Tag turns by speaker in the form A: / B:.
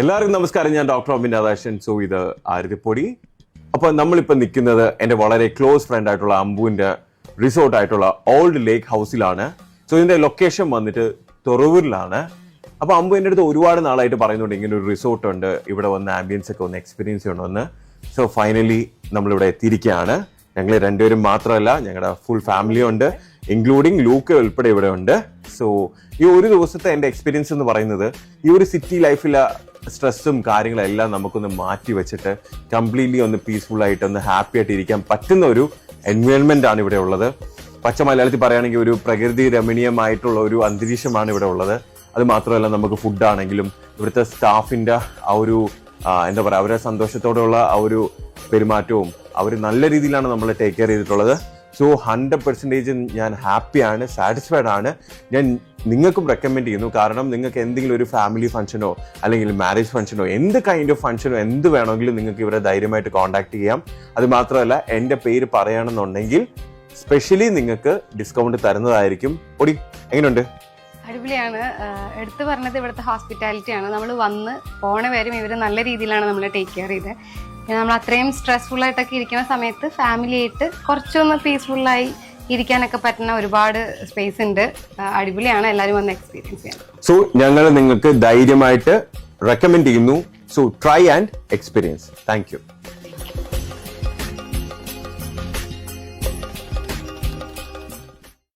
A: എല്ലാവർക്കും നമസ്കാരം. ഞാൻ ഡോക്ടർ അബിൻ രാധാകൃഷ്ണൻ. സോ ഇത് ആരതിപ്പൊടി. അപ്പോൾ നമ്മളിപ്പോൾ നിൽക്കുന്നത് എൻ്റെ വളരെ ക്ലോസ് ഫ്രണ്ട് ആയിട്ടുള്ള അമ്പുവിൻ്റെ റിസോർട്ടായിട്ടുള്ള ഓൾഡ് ലേക്ക് ഹൗസിലാണ്. സോ ഇതിൻ്റെ ലൊക്കേഷൻ വന്നിട്ട് തുറവൂരിലാണ്. അപ്പോൾ അമ്പു എൻ്റെ അടുത്ത് ഒരുപാട് നാളായിട്ട് പറയുന്നുണ്ട് ഇങ്ങനെ ഒരു റിസോർട്ട് ഉണ്ട്, ഇവിടെ വന്ന് ആംബിയൻസ് ഒക്കെ ഒന്ന് എക്സ്പീരിയൻസ് ചെയ്യണമെന്ന്. സോ ഫൈനലി നമ്മളിവിടെ എത്തിയിരിക്കുകയാണ്. ഞങ്ങൾ രണ്ടുപേരും മാത്രമല്ല, ഞങ്ങളുടെ ഫുൾ ഫാമിലി ഉണ്ട്, ഇൻക്ലൂഡിങ് ലൂക്ക ഉൾപ്പെടെ ഇവിടെ ഉണ്ട്. സോ ഈ ഒരു ദിവസത്തെ എൻ്റെ എക്സ്പീരിയൻസ് എന്ന് പറയുന്നത് ഈ ഒരു സിറ്റി ലൈഫിലെ സ്ട്രെസ്സും കാര്യങ്ങളെല്ലാം നമുക്കൊന്ന് മാറ്റി വെച്ചിട്ട് കംപ്ലീറ്റ്ലി ഒന്ന് പീസ്ഫുൾ ആയിട്ട് ഒന്ന് ഹാപ്പി ആയിട്ട് ഇരിക്കാൻ പറ്റുന്ന ഒരു എൻവയോൺമെന്റ് ആണ് ഇവിടെ ഉള്ളത്. പച്ച മലയാളത്തിൽ പറയുകയാണെങ്കിൽ ഒരു പ്രകൃതി രമണീയമായിട്ടുള്ള ഒരു അന്തരീക്ഷമാണ് ഇവിടെ ഉള്ളത്. അത് മാത്രമല്ല, നമുക്ക് ഫുഡാണെങ്കിലും ഇവിടുത്തെ സ്റ്റാഫിൻ്റെ ആ ഒരു എന്താ പറയുക, അവരുടെ സന്തോഷത്തോടെയുള്ള ആ ഒരു പെരുമാറ്റവും അവർ നല്ല രീതിയിലാണ് നമ്മളെ ടേക്ക് കെയർ ചെയ്തിട്ടുള്ളത്. സോ 100% ഞാൻ ഹാപ്പിയാണ്, സാറ്റിസ്ഫൈഡ് ആണ്. ഞാൻ നിങ്ങൾക്കും റെക്കമെൻഡ് ചെയ്യുന്നു. കാരണം നിങ്ങൾക്ക് എന്തെങ്കിലും ഒരു ഫാമിലി ഫംഗ്ഷനോ അല്ലെങ്കിൽ മാരേജ് ഫംഗ്ഷനോ എന്ത് കൈൻഡ് ഓഫ് ഫംഗ്ഷനോ എന്ത് വേണമെങ്കിലും നിങ്ങൾക്ക് ഇവരെ ധൈര്യമായിട്ട് കോൺടാക്ട് ചെയ്യാം. അത് മാത്രമല്ല, എൻ്റെ പേര് പറയുകയാണെന്നുണ്ടെങ്കിൽ സ്പെഷ്യലി നിങ്ങൾക്ക് ഡിസ്കൗണ്ട് തരുന്നതായിരിക്കും. പൊടി എങ്ങനെയുണ്ട്?
B: അടിപൊളിയാണ്. എടുത്തു പറഞ്ഞത് ഇവിടുത്തെ ഹോസ്പിറ്റാലിറ്റിയാണ്. നമ്മൾ വന്ന് പോണ വരും ഇവർ നല്ല രീതിയിലാണ് നമ്മളെ ടേക്ക് കെയർ ചെയ്തത്. പിന്നെ നമ്മൾ അത്രയും സ്ട്രെസ്ഫുൾ ആയിട്ടൊക്കെ ഇരിക്കുന്ന സമയത്ത് ഫാമിലി ആയിട്ട് കുറച്ചൊന്ന് പീസ്ഫുള്ളായി ഇരിക്കാനൊക്കെ പറ്റുന്ന ഒരുപാട് സ്പേസ് ഉണ്ട്. അടിപൊളിയാണ്, എല്ലാവരും വന്ന് എക്സ്പീരിയൻസ് ചെയ്യാം.
A: സോ ഞങ്ങൾ നിങ്ങൾക്ക് ധൈര്യമായിട്ട് റെക്കമെൻഡ് ചെയ്യുന്നു. So try and experience. Thank you.